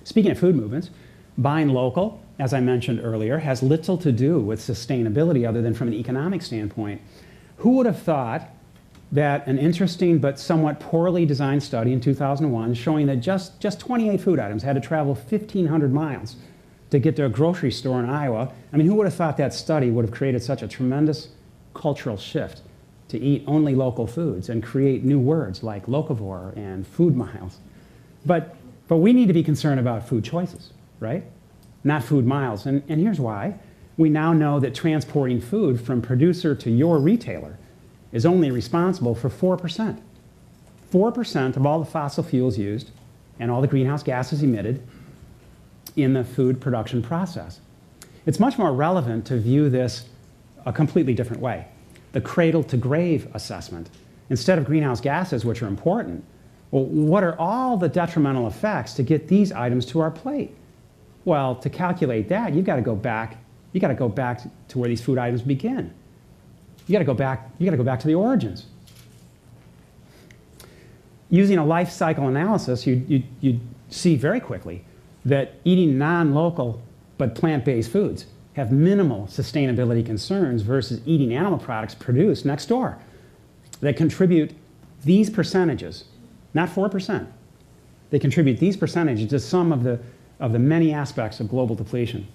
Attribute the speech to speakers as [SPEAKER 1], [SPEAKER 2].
[SPEAKER 1] Speaking of food movements, buying local, as I mentioned earlier, has little to do with sustainability other than from an economic standpoint. Who would have thought that an interesting but somewhat poorly designed study in 2001 showing that just 28 food items had to travel 1,500 miles to get to a grocery store in Iowa? I mean, who would have thought that study would have created such a tremendous cultural shift to eat only local foods and create new words like locavore and food miles? But we need to be concerned about food choices, right? Not food miles. And here's why. We now know that transporting food from producer to your retailer is only responsible for 4%. 4% of all the fossil fuels used and all the greenhouse gases emitted in the food production process. It's much more relevant to view this a completely different way. The cradle-to-grave assessment. Instead of greenhouse gases, which are important, well, what are all the detrimental effects to get these items to our plate? Well, to calculate that, you've got to go back. You got to go back to where these food items begin. You got to go back. You got to go back to the origins. Using a life cycle analysis, you see very quickly that eating non-local but plant-based foods have minimal sustainability concerns versus eating animal products produced next door that contribute these percentages, not 4%. They contribute these percentages to some of the many aspects of global depletion.